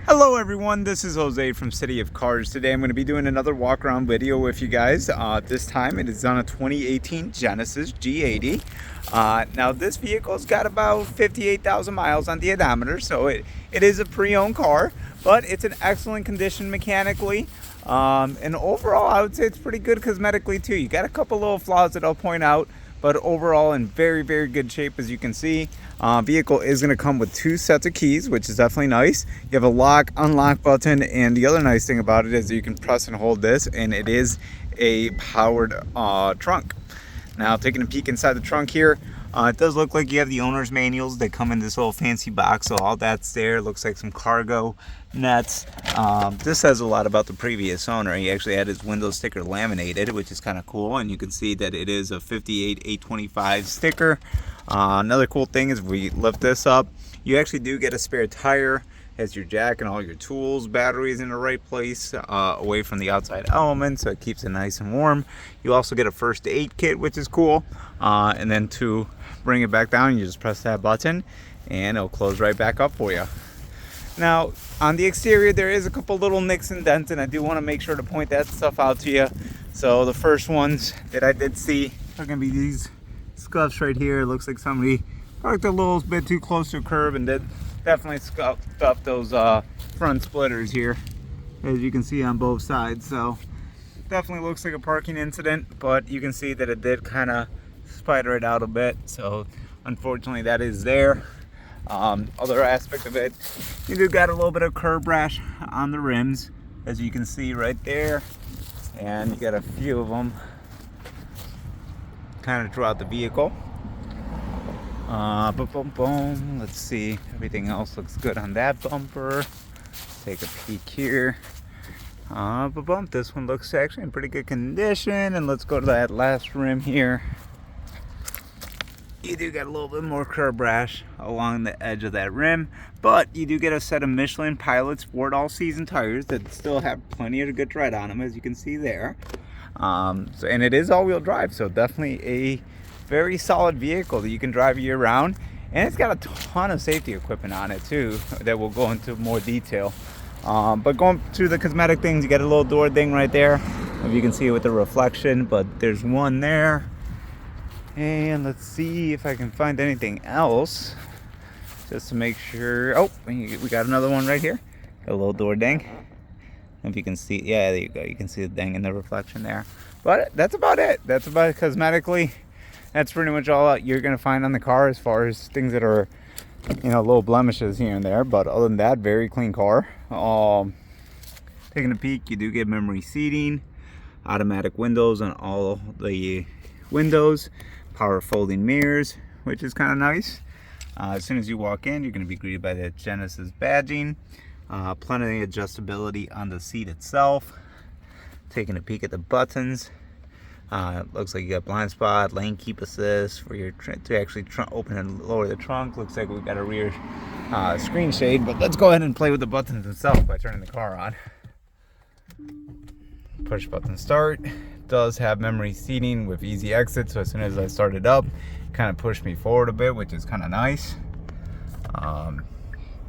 Hello everyone, this is Jose from City of Cars. Today I'm going to be doing another walk around video with you guys. This time it is on a 2018 Genesis G80. Now this vehicle's got about 58,000 miles on the odometer, so it is a pre-owned car, but it's in excellent condition mechanically. And overall I would say it's pretty good cosmetically too. You got a couple little flaws that I'll point out, but overall in very good shape. As you can see, vehicle is going to come with 2 sets of keys, which is definitely nice. You have a lock unlock button, and the other nice thing about it is you can press and hold this, and it is a powered trunk. Now taking a peek inside the trunk here, it does look like you have the owner's manuals. They come in this little fancy box, so all that's there. Looks like some cargo nets. This says a lot about the previous owner. He actually had his window sticker laminated, which is kind of cool, and you can see that it is a 58825 sticker. Another cool thing is, if we lift this up, you actually do get a spare tire. Has your jack and all your tools, batteries in the right place, away from the outside elements, so it keeps it nice and warm. You also get a first aid kit, which is cool. And then to bring it back down, you just press that button and it'll close right back up for you. Now on the exterior there is a couple little nicks and dents, and I do want to make sure to point that stuff out to you. So the first ones that I did see are going to be these scuffs right here. It looks like somebody parked a little bit too close to a curb and did definitely scuffed those front splitters here, as you can see on both sides. So definitely looks like a parking incident, but you can see that it did kind of spider it out a bit, so unfortunately that is there. Other aspect of it, you do got a little bit of curb rash on the rims, as you can see right there, and you got a few of them kind of throughout the vehicle. Let's see, everything else looks good on that bumper. Take a peek here. This one looks actually in pretty good condition. And let's go to that last rim here. You do get a little bit more curb rash along the edge of that rim, but you do get a set of Michelin Pilot Sport all-season tires that still have plenty of good tread on them, as you can see there. And it is all-wheel drive, so definitely a very solid vehicle that you can drive year round, and it's got a ton of safety equipment on it too that we'll go into more detail. But going through the cosmetic things, you got a little door thing right there, if you can see it with the reflection, but there's one there. And let's see if I can find anything else just to make sure. Oh, we got another one right here, got a little door ding. If you can see, yeah, there you go, you can see the ding in the reflection there. But that's about it. That's about it cosmetically. That's pretty much all you're going to find on the car as far as things that are, little blemishes here and there. But other than that, very clean car. Taking a peek, you do get memory seating, automatic windows on all the windows, power folding mirrors, which is kind of nice. As soon as you walk in, you're going to be greeted by the Genesis badging. Plenty of adjustability on the seat itself. Taking a peek at the buttons. Looks like you got blind spot, lane keep assist for your to actually open and lower the trunk. Looks like we got a rear screen shade, but let's go ahead and play with the buttons themselves by turning the car on. Push button start. Does have memory seating with easy exit, so as soon as I start it up, it kind of pushed me forward a bit, which is kind of nice.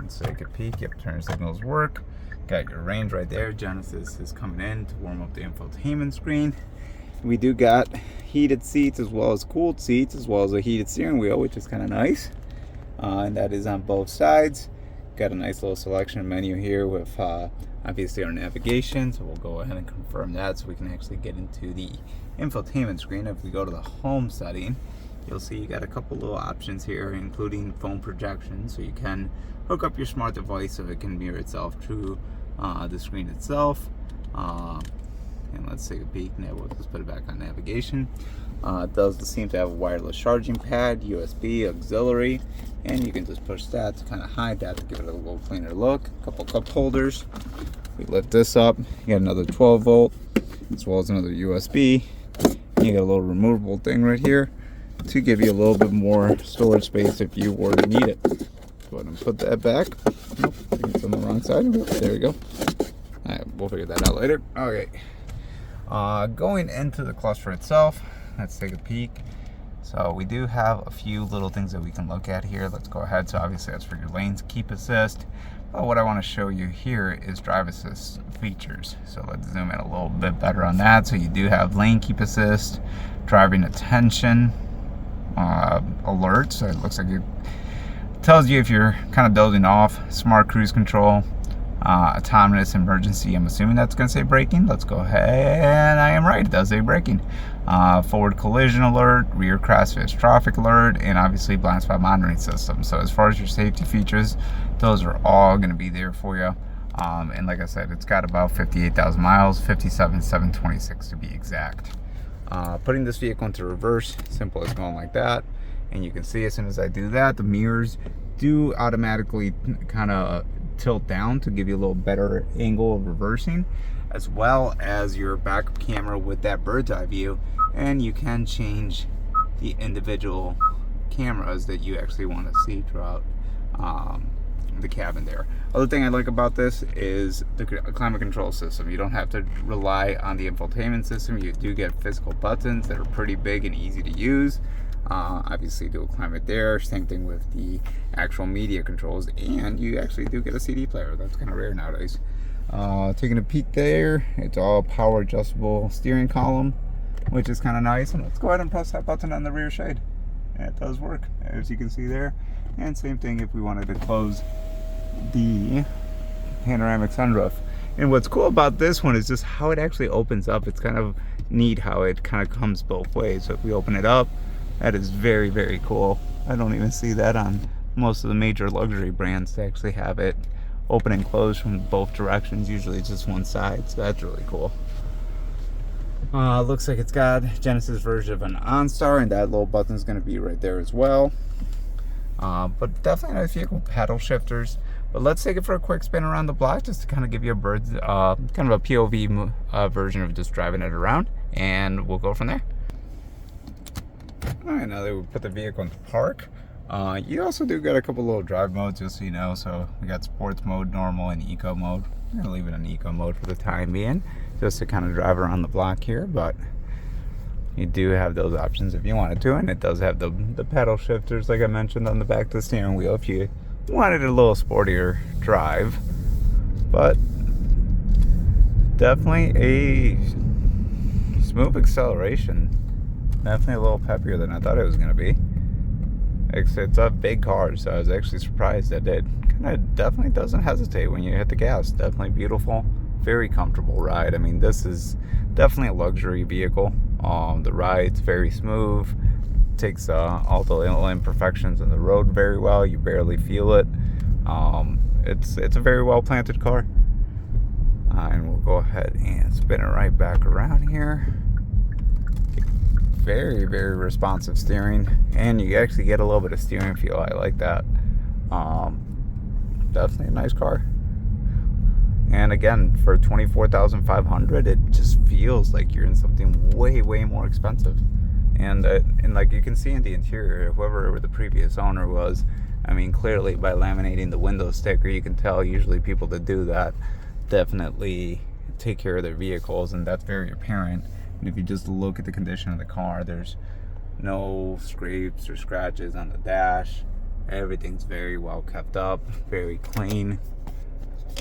Let's take a peek. Yep, turn signals work. Got your range right there. Genesis is coming in to warm up the infotainment screen. We do got heated seats as well as cooled seats, as well as a heated steering wheel, which is kind of nice. And that is on both sides. Got a nice little selection menu here with obviously our navigation, so we'll go ahead and confirm that so we can actually get into the infotainment screen. If we go to the home setting, you'll see you got a couple little options here, including phone projection, so you can hook up your smart device so it can mirror itself to the screen itself. And let's take a peek. Now we'll just put it back on navigation. It does seem to have a wireless charging pad, USB, auxiliary, and you can just push that to kind of hide that to give it a little cleaner look. A couple cup holders. We lift this up. You got another 12 volt as well as another USB. You got a little removable thing right here to give you a little bit more storage space if you were to need it. Go ahead and put that back. Nope, it's on the wrong side. There we go. All right, we'll figure that out later. Okay. Going into the cluster itself, let's take a peek. So we do have a few little things that we can look at here. Let's go ahead. So obviously that's for your lanes, keep assist. But what I want to show you here is drive assist features. So let's zoom in a little bit better on that. So you do have lane keep assist, driving attention, alerts. So it looks like it tells you if you're kind of dozing off, smart cruise control, autonomous emergency. I'm assuming that's going to say braking. Let's go ahead. I am right. It does say braking. Forward collision alert, rear crash traffic alert, and obviously blind spot monitoring system. So as far as your safety features, those are all going to be there for you. And like I said, it's got about 58,000 miles, 57,726 to be exact. Putting this vehicle into reverse, simple as going like that. And you can see as soon as I do that, the mirrors do automatically kind of tilt down to give you a little better angle of reversing, as well as your backup camera with that bird's eye view. And you can change the individual cameras that you actually want to see throughout the cabin there. Other thing I like about this is the climate control system. You don't have to rely on the infotainment system. You do get physical buttons that are pretty big and easy to use. Obviously dual climate there, same thing with the actual media controls, and you actually do get a CD player. That's kind of rare nowadays. Taking a peek there, it's all power adjustable steering column, which is kind of nice. And let's go ahead and press that button on the rear shade. And it does work, as you can see there. And same thing if we wanted to close the panoramic sunroof. And what's cool about this one is just how it actually opens up. It's kind of neat how it kind of comes both ways. So if we open it up, that is very, very cool. I don't even see that on most of the major luxury brands to actually have it open and close from both directions. Usually it's just one side, so that's really cool. Looks like it's got Genesis version of an OnStar, and that little button is going to be right there as well. But definitely a nice vehicle, paddle shifters. But let's take it for a quick spin around the block just to kind of give you a kind of a POV version of just driving it around, and we'll go from there. All right, now that we put the vehicle into park, you also do get a couple little drive modes, just so you know. So we got sports mode, normal, and eco mode. I'm gonna leave it in eco mode for the time being, just to kind of drive around the block here. But you do have those options if you wanted to, and it does have the paddle shifters, like I mentioned, on the back of the steering wheel if you wanted a little sportier drive. But definitely a smooth acceleration. Definitely a little peppier than I thought it was going to be. It's a big car, so I was actually surprised that it kind of definitely doesn't hesitate when you hit the gas. Definitely beautiful, very comfortable ride. I mean, this is definitely a luxury vehicle. The ride's very smooth, takes all the little imperfections in the road very well. You barely feel it. It's a very well planted car. And we'll go ahead and spin it right back around here. Very, very responsive steering, and you actually get a little bit of steering feel. I like that. Definitely a nice car. And again, for $24,500, it just feels like you're in something way, way more expensive. And like you can see in the interior, whoever the previous owner was, I mean, clearly by laminating the window sticker, you can tell usually people that do that definitely take care of their vehicles, and that's very apparent. And if you just look at the condition of the car, there's no scrapes or scratches on the dash. Everything's very well kept up, very clean.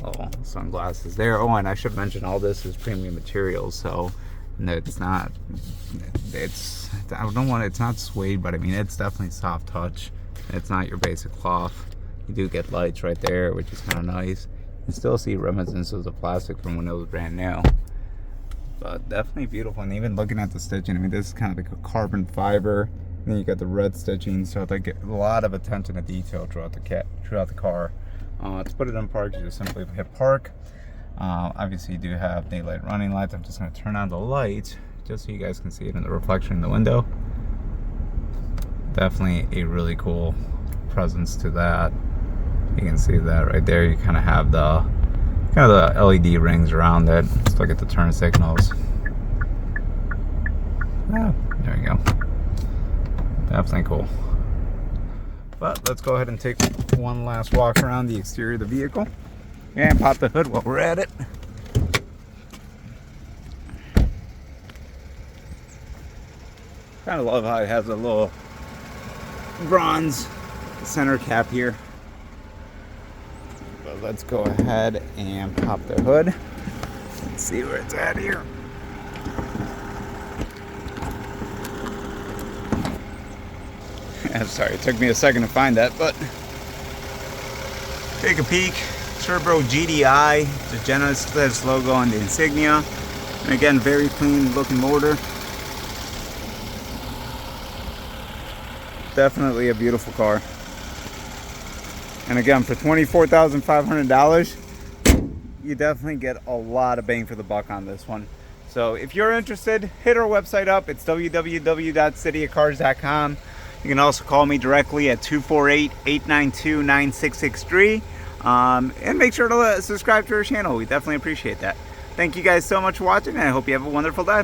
Oh, sunglasses there. Oh, and I should mention all this is premium materials, so it's not, it's not suede, but I mean, it's definitely soft touch. It's not your basic cloth. You do get lights right there, which is kind of nice. You still see reminiscences of plastic from when it was brand new. But definitely beautiful. And even looking at the stitching, I mean, this is kind of like a carbon fiber. And then you got the red stitching, so they get a lot of attention to detail throughout the car. To put it in park, you just simply hit park. Obviously, you do have daylight running lights. I'm just going to turn on the light just so you guys can see it in the reflection in the window. Definitely a really cool presence to that. You can see that right there. You kind of have the LED rings around it. Let's look at the turn signals. Ah, there we go. Definitely cool. But let's go ahead and take one last walk around the exterior of the vehicle and pop the hood while we're at it. Kind of love how it has a little bronze center cap here. But let's go ahead and pop the hood. Let's see where it's at here. I'm sorry, it took me a second to find that, but take a peek. Turbo GDI, the Genesis logo on the insignia. And again, very clean looking motor. Definitely a beautiful car. And again, for $24,500, you definitely get a lot of bang for the buck on this one. So if you're interested, hit our website up. It's www.cityofcars.com. You can also call me directly at 248-892-9663. And make sure to subscribe to our channel. We definitely appreciate that. Thank you guys so much for watching, and I hope you have a wonderful day.